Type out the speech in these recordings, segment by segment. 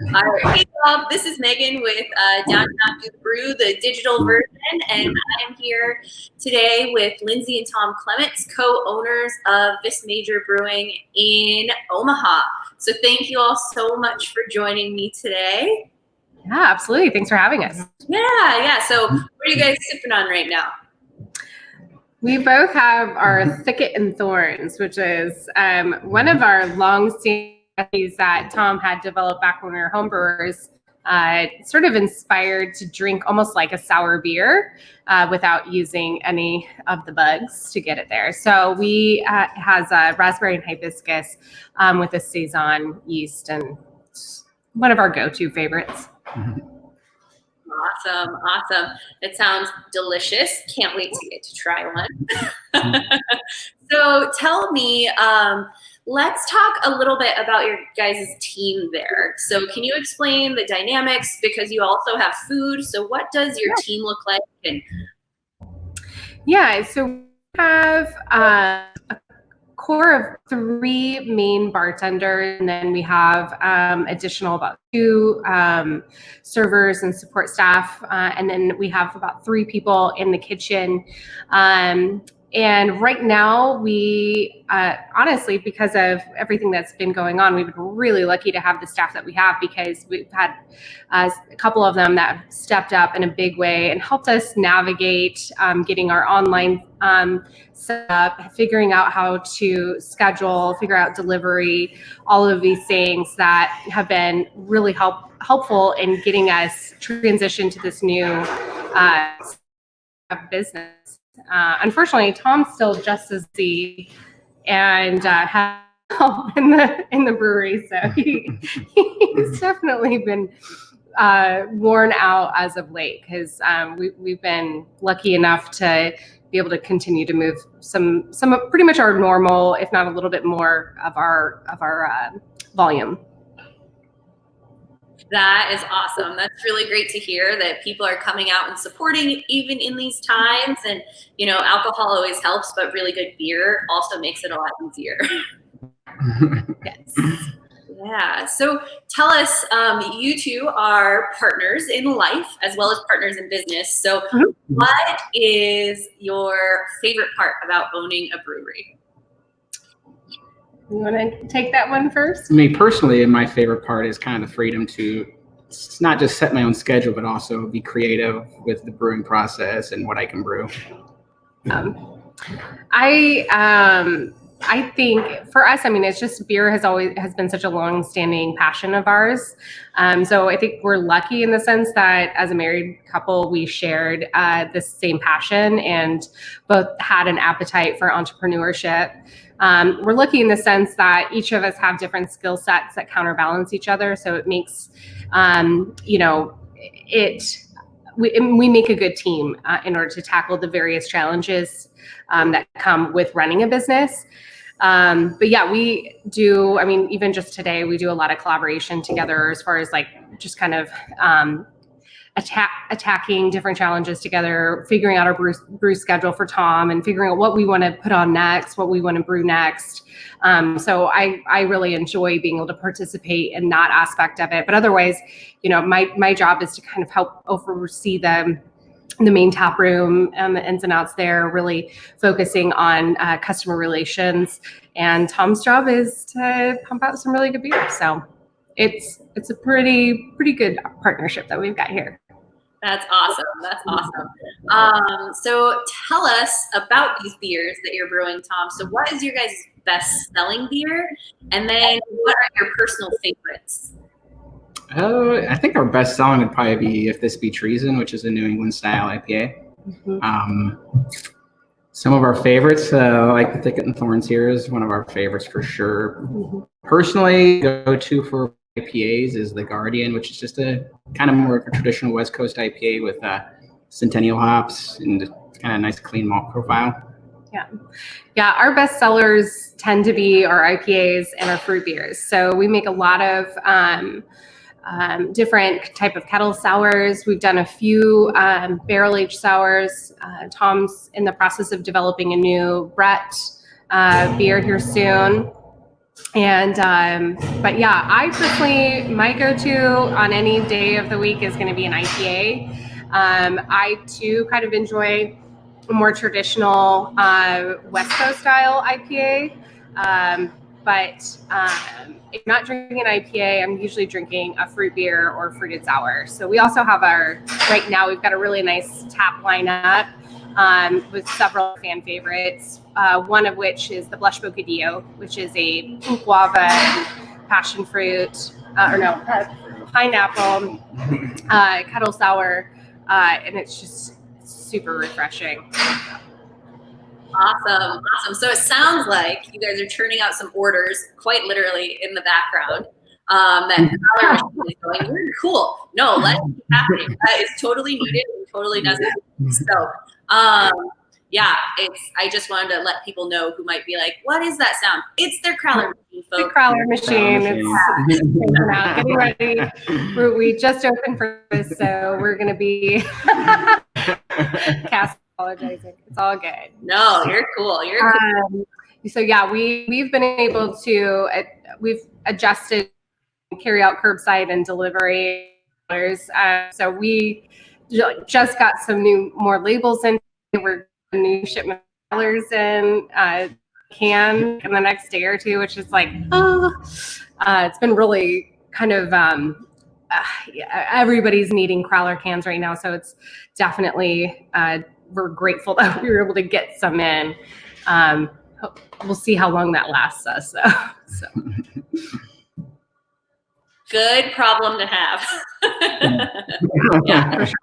All right. Hey, Bob. This is Megan with Downtown Do the Brew, the digital version, and I am here today with Lindsey and Tom Clements, co-owners of Vis Major Brewing in Omaha. So thank you all so much for joining me today. Yeah, absolutely. Thanks for having us. Yeah. So what are you guys sipping on right now? We both have our Thicket and Thorns, which is one of our long-standing recipes that Tom had developed back when we were homebrewers, sort of inspired to drink almost like a sour beer without using any of the bugs to get it there. So we has raspberry and hibiscus with a Saison yeast, and it's one of our go-to favorites. Awesome. It sounds delicious. Can't wait to get to try one. So tell me, let's talk a little bit about your guys' team there. So can you explain the dynamics, because you also have food? So what does your team look like? So we have a core of 3 main bartenders, and then we have additional about 2 servers and support staff, and then we have about 3 people in the kitchen. And right now, we honestly, because of everything that's been going on, we've been really lucky to have the staff that we have, because we've had a couple of them that have stepped up in a big way and helped us navigate getting our online set up, figuring out how to schedule, figure out delivery, all of these things that have been really helpful in getting us transitioned to this new business. Unfortunately, Tom's still just as busy and has help in the brewery, so he's definitely been worn out as of late, because we've been lucky enough to be able to continue to move some pretty much our normal, if not a little bit more of our volume. That is awesome. That's really great to hear that people are coming out and supporting even in these times. And, alcohol always helps, but really good beer also makes it a lot easier. Yes. Yeah. So tell us, you two are partners in life as well as partners in business. So what is your favorite part about owning a brewery? You want to take that one first? I mean, personally, my favorite part is kind of the freedom to not just set my own schedule, but also be creative with the brewing process and what I can brew. I think for us, it's just beer has been such a long-standing passion of ours. So I think we're lucky in the sense that as a married couple, we shared the same passion and both had an appetite for entrepreneurship. We're lucky in the sense that each of us have different skill sets that counterbalance each other. So it makes, we make a good team in order to tackle the various challenges that come with running a business. But yeah, we do, even just today, we do a lot of collaboration together as far as just kind of attacking different challenges together, figuring out our brew schedule for Tom, and figuring out what we want to put on next, what we want to brew next. So I really enjoy being able to participate in that aspect of it. But otherwise, my job is to kind of help oversee the main tap room and the ins and outs there, really focusing on customer relations. And Tom's job is to pump out some really good beer. So it's a pretty good partnership that we've got here. That's awesome. So tell us about these beers that you're brewing, Tom. So what is your guys' best selling beer? And then what are your personal favorites? I think our best selling would probably be If This Be Treason, which is a New England style IPA. Some of our favorites, like the Thicket and Thorns here, is one of our favorites for sure. Personally, go-to for IPAs is the Guardian, which is just a kind of more of a traditional West Coast IPA with Centennial hops and kind of nice clean malt profile. Yeah. Our best sellers tend to be our IPAs and our fruit beers. So we make a lot of different type of kettle sours. We've done a few barrel-aged sours. Tom's in the process of developing a new Brett beer here soon. And but yeah, I personally, my go-to on any day of the week is going to be an IPA. I too kind of enjoy a more traditional West Coast style IPA. But if I'm not drinking an IPA, I'm usually drinking a fruit beer or fruited sour. So we also have right now we've got a really nice tap lineup with several fan favorites. One of which is the Blush Bocadillo, which is a guava and passion fruit, pineapple, kettle sour, and it's just super refreshing. Awesome. So it sounds like you guys are churning out some orders, quite literally in the background. That color machine is going. Very cool. No, let's keep happening. That is totally needed and totally necessary. So, yeah, I just wanted to let people know who might be like, what is that sound? It's their crowler machine, folks. The crowler machine. It's getting ready. We just opened for this, so we're going to be apologizing. It's all good. No, you're cool. You're cool. So yeah, we've been able to we've adjusted carry out curbside and delivery. So we just got some more labels in. We're new shipment colors in can in the next day or two, which is like it's been really kind of everybody's needing crowler cans right now, so it's definitely we're grateful that we were able to get some in. We'll see how long that lasts us. So. Good problem to have. Yeah, for sure.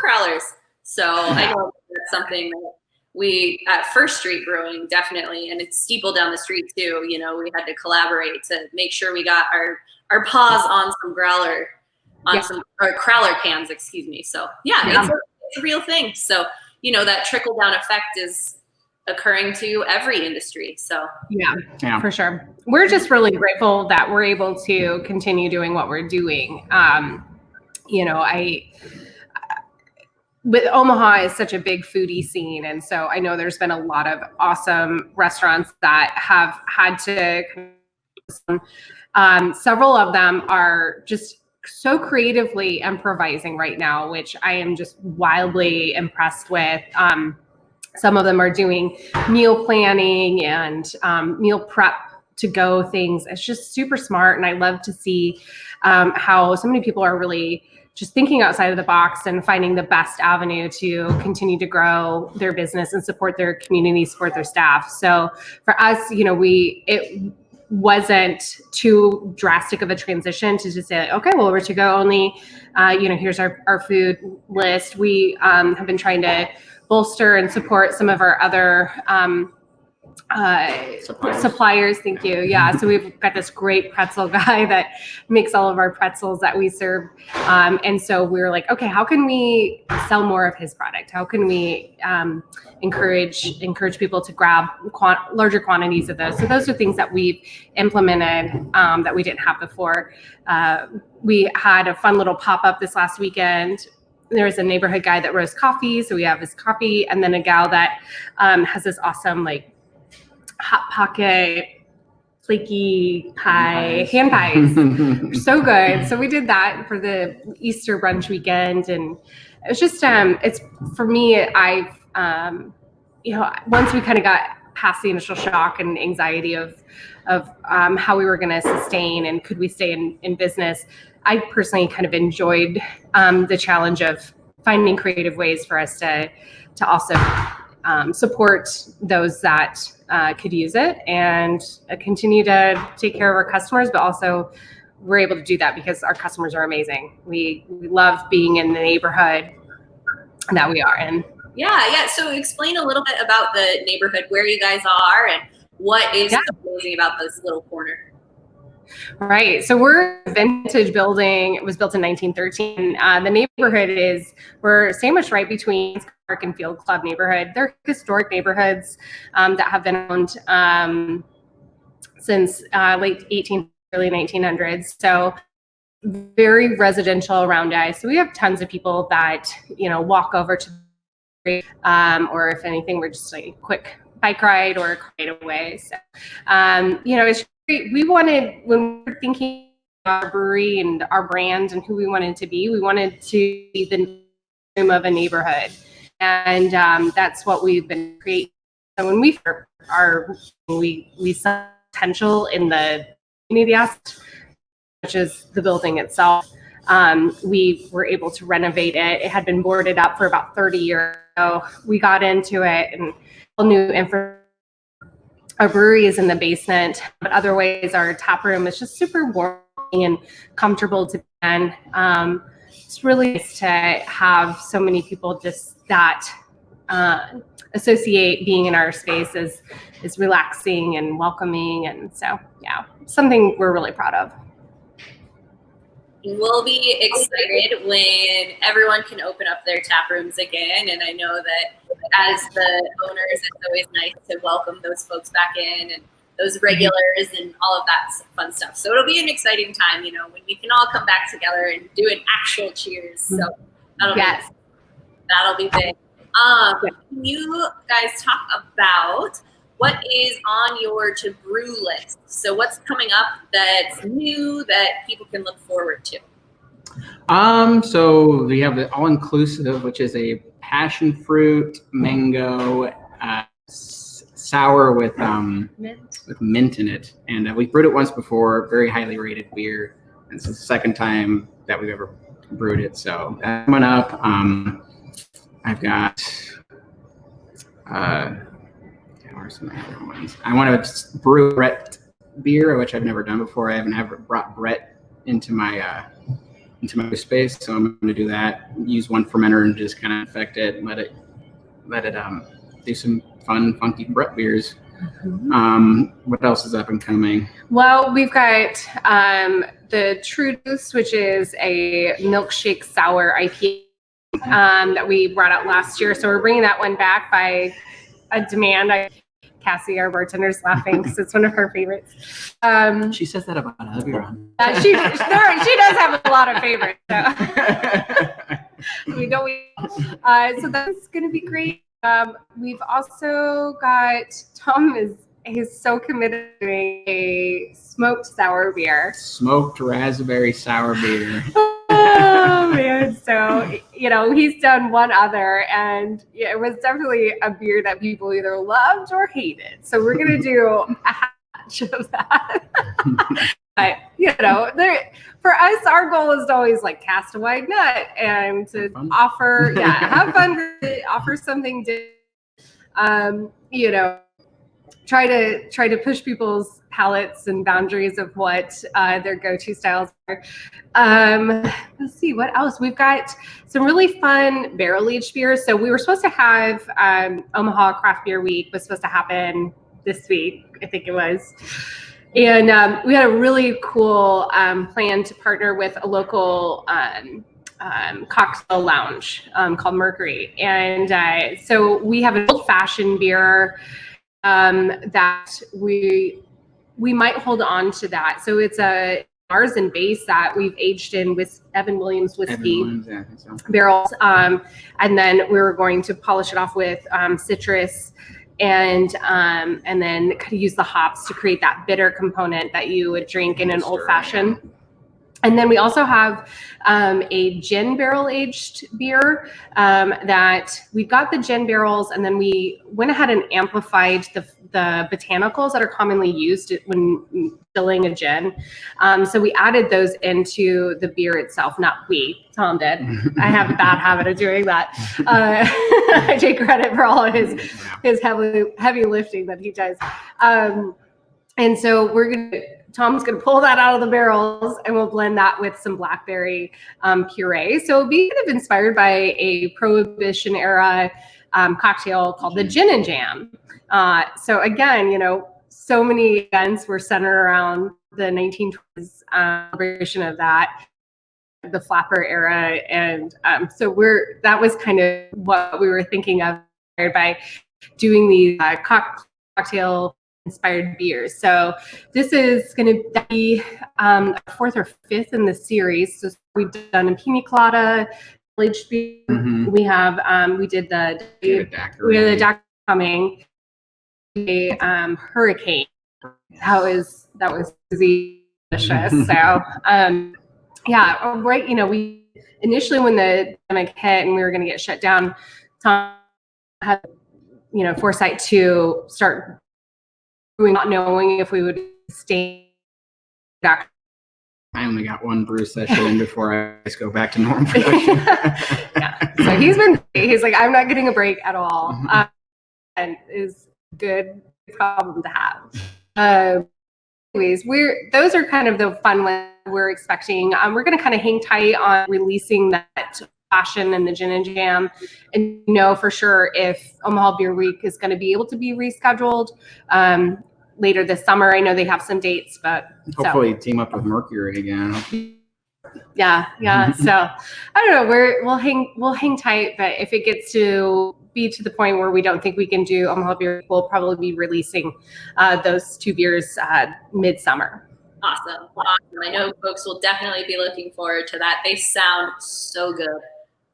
Crowlers. So I know that's something that we at First Street Brewing definitely, and it's Steeple down the street too. We had to collaborate to make sure we got our paws on some some crowler cans, excuse me. So yeah. It's a real thing. So, that trickle down effect is occurring to every industry. So yeah, for sure. We're just really grateful that we're able to continue doing what we're doing. With Omaha is such a big foodie scene. And so I know there's been a lot of awesome restaurants that have had to, several of them are just so creatively improvising right now, which I am just wildly impressed with. Some of them are doing meal planning and meal prep to go things. It's just super smart. And I love to see how so many people are really just thinking outside of the box and finding the best avenue to continue to grow their business and support their community, support their staff. So for us, it wasn't too drastic of a transition to just say, okay, well, we're to go only, here's our food list. We have been trying to bolster and support some of our other suppliers. Thank you. Yeah. So we've got this great pretzel guy that makes all of our pretzels that we serve. And so we were like, okay, how can we sell more of his product? How can we encourage people to grab larger quantities of those? So those are things that we've implemented that we didn't have before. We had a fun little pop-up this last weekend. There's a neighborhood guy that roasts coffee. So we have his coffee, and then a gal that has this awesome hot pocket flaky pie, hand pies. So good. So we did that for the Easter brunch weekend, and it was just it's for me, I've once we kind of got past the initial shock and anxiety of how we were going to sustain and could we stay in business, I personally kind of enjoyed the challenge of finding creative ways for us to also support those that could use it and continue to take care of our customers, but also we're able to do that because our customers are amazing. We love being in the neighborhood that we are in. Yeah. So explain a little bit about the neighborhood, where you guys are, and what is so amazing about this little corner. Right. So we're a vintage building. It was built in 1913. The neighborhood we're sandwiched right between Park and Field Club neighborhood. They're historic neighborhoods that have been owned since late 1800s, early 1900s. So very residential around us. So we have tons of people that, walk over to or if anything, we're just like quick bike ride or a car ride away. So, it's great. We wanted, when we were thinking about our brewery and our brand and who we wanted to be, we wanted to be the name of a neighborhood. And that's what we've been creating. So when we saw potential in the community aspect, which is the building itself. We were able to renovate it. It had been boarded up for about 30 years. So we got into it and all new infrastructure. Our brewery is in the basement, but other ways our tap room is just super warm and comfortable to be in. It's really nice to have so many people just that associate being in our space as relaxing and welcoming. And so, yeah, something we're really proud of. We'll be excited when everyone can open up their tap rooms again. And I know that as the owners, it's always nice to welcome those folks back in and those regulars and all of that fun stuff. So it'll be an exciting time, when we can all come back together and do an actual cheers. So that'll be big. Can you guys talk about what is on your to brew list? So what's coming up that's new that people can look forward to? So we have the all-inclusive, which is a passion fruit mango sour with mint in it. And we brewed it once before, very highly rated beer. And it's the second time that we've ever brewed it. So that's coming up. I've got are some other ones. I want to brew Brett beer, which I've never done before. I haven't ever brought Brett into my space, so I'm going to do that. Use one fermenter and just kind of affect it and let it do some fun, funky Brett beers. What else is up and coming? Well, we've got the True Juice, which is a milkshake sour IPA that we brought out last year. So we're bringing that one back by a demand. Cassie, our bartender, is laughing because it's one of her favorites. She says that about everyone. She does have a lot of favorites. So that's going to be great. We've also got Tom is so committed to doing a smoked sour beer. Smoked raspberry sour beer. Oh man! So he's done one other, and it was definitely a beer that people either loved or hated. So we're gonna do a hatch of that. But for us, our goal is to always cast a wide net and to offer, have fun, offer something different. Try to push people's palates and boundaries of what their go-to styles are. Let's see, what else? We've got some really fun barrel-aged beers. So we were supposed to have Omaha Craft Beer Week was supposed to happen this week, I think it was. And we had a really cool plan to partner with a local cocktail lounge called Mercury. And so we have an old-fashioned beer that we might hold on to that. So it's a ours and base that we've aged in with Evan Williams whiskey barrels. And then we were going to polish it off with citrus and then kind of use the hops to create that bitter component that you would drink in an old fashioned. And then we also have a gin barrel aged beer that we've got the gin barrels, and then we went ahead and amplified the botanicals that are commonly used when filling a gin. So we added those into the beer itself. Not we, Tom did. I have a bad habit of doing that. I take credit for all of his heavy lifting that he does. And so Tom's going to pull that out of the barrels, and we'll blend that with some blackberry puree. So it'll be kind of inspired by a Prohibition era cocktail called the Gin and Jam. So again, so many events were centered around the 1920s celebration of that, the flapper era. And so that was kind of what we were thinking of by doing these cocktail inspired beers. So this is going to be fourth or fifth in the series. So we've done a pina colada, aged beer. We have we have the daiquiri coming. a hurricane. That was delicious. So yeah, right. We initially, when the pandemic hit and we were going to get shut down, Tom had foresight to start doing, not knowing if we would stay back. I only got one brew session in before I just go back to normal production. Yeah. So he's like, I'm not getting a break at all. And is good problem to have. Anyways, those are kind of the fun ones we're expecting. We're going to kind of hang tight on releasing that passion and the gin and jam, and for sure if Omaha Beer Week is going to be able to be rescheduled later this summer. I know they have some dates, but hopefully team up with Mercury again. Yeah. So I don't know. We'll hang tight, but if it gets to be to the point where we don't think we can do Omaha Beer, we'll probably be releasing those two beers midsummer. Awesome. I know folks will definitely be looking forward to that. They sound so good.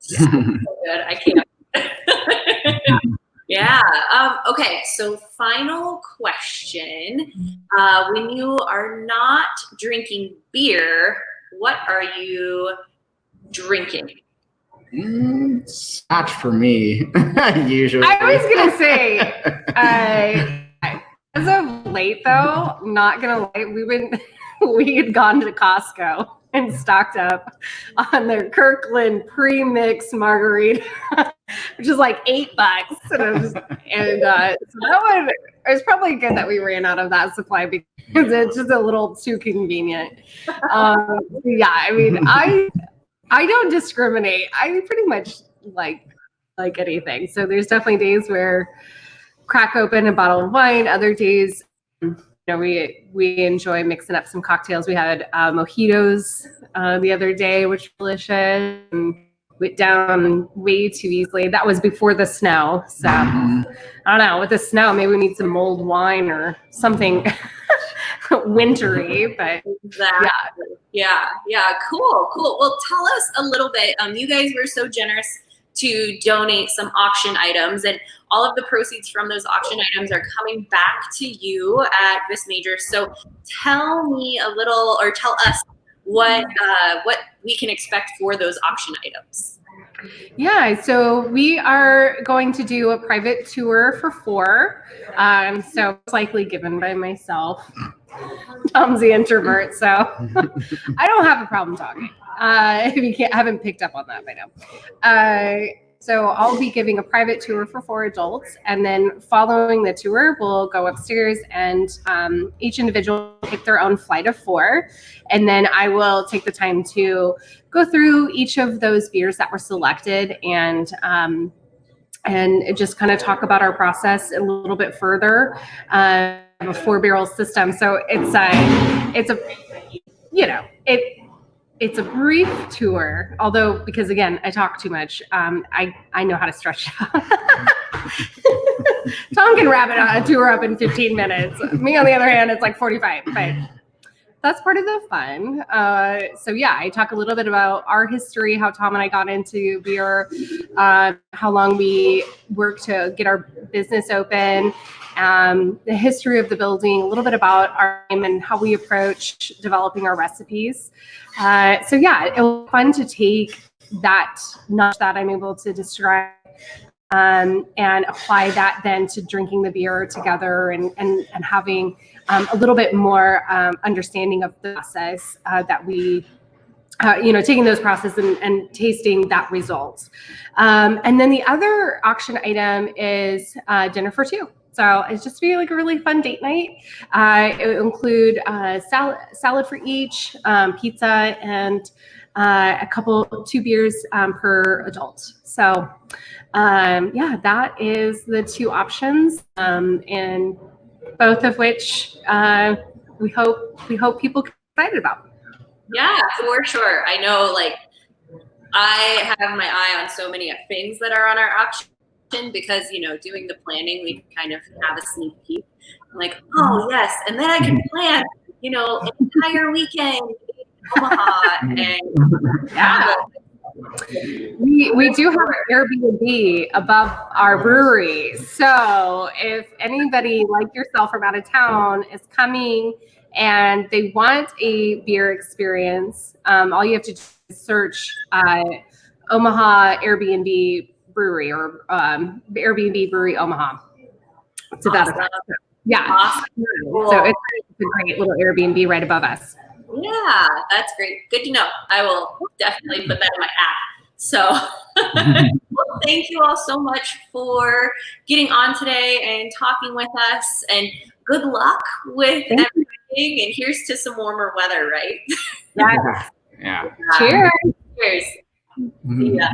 So good. I can't. Yeah. Okay. So final question. When you are not drinking beer, what are you drinking? Scotch for me, usually. I was going to say, as of late though, not going to lie, we had gone to Costco and stocked up on their Kirkland pre-mix margarita, which is like $8. So that one, it was probably good that we ran out of that supply because it's just a little too convenient. Yeah, I mean, I don't discriminate. I pretty much like anything. So there's definitely days where crack open a bottle of wine. Other days, we enjoy mixing up some cocktails. We had mojitos the other day, which was delicious. And went down way too easily. That was before the snow. So I don't know. With the snow, maybe we need some mulled wine or something wintry. But yeah. Cool. Well, tell us a little bit. You guys were so generous to donate some auction items, and all of the proceeds from those auction items are coming back to you at Vis Major. So tell me a little, or tell us what we can expect for those auction items. Yeah, so we are going to do a private tour for 4. So it's likely given by myself. Tom's the introvert, so I don't have a problem talking. If you haven't picked up on that by now. So I'll be giving a private tour for 4 adults, and then following the tour, we'll go upstairs and each individual will pick their own flight of 4, and then I will take the time to go through each of those beers that were selected and just kind of talk about our process a little bit further. A 4-barrel system, so it's a brief tour, although because again I talk too much, I know how to stretch out. Tom can wrap a tour up in 15 minutes. Me on the other hand, it's like 45, but that's part of the fun. So yeah, I talk a little bit about our history, how Tom and I got into beer, how long we worked to get our business open, the history of the building, a little bit about our time and how we approach developing our recipes. So yeah, it was fun to take that knowledge that I'm able to describe and apply that then to drinking the beer together and having a little bit more understanding of the process that we taking those processes and tasting that result. And then the other auction item is dinner for 2. So it's just be like a really fun date night. It will include salad for each, pizza, and 2 beers per adult. So yeah, that is the 2 options, and both of which we hope people get excited about. Yeah, for sure. I know, like, I have my eye on so many things that are on our auction because, doing the planning, we kind of have a sneak peek. I'm like, oh, yes. And then I can plan, an entire weekend in Omaha. And yeah, We do have an Airbnb above our brewery. So if anybody like yourself from out of town is coming and they want a beer experience, all you have to do is search Omaha Airbnb Brewery or Airbnb Brewery Omaha. It's about Awesome. yeah. Awesome. So it's a great little Airbnb right above us. Yeah, that's great. Good to know. I will definitely put that in my app. So well, thank you all so much for getting on today and talking with us, and good luck with everything. And here's to some warmer weather, right? Yeah. Yeah. Cheers. Cheers. See ya.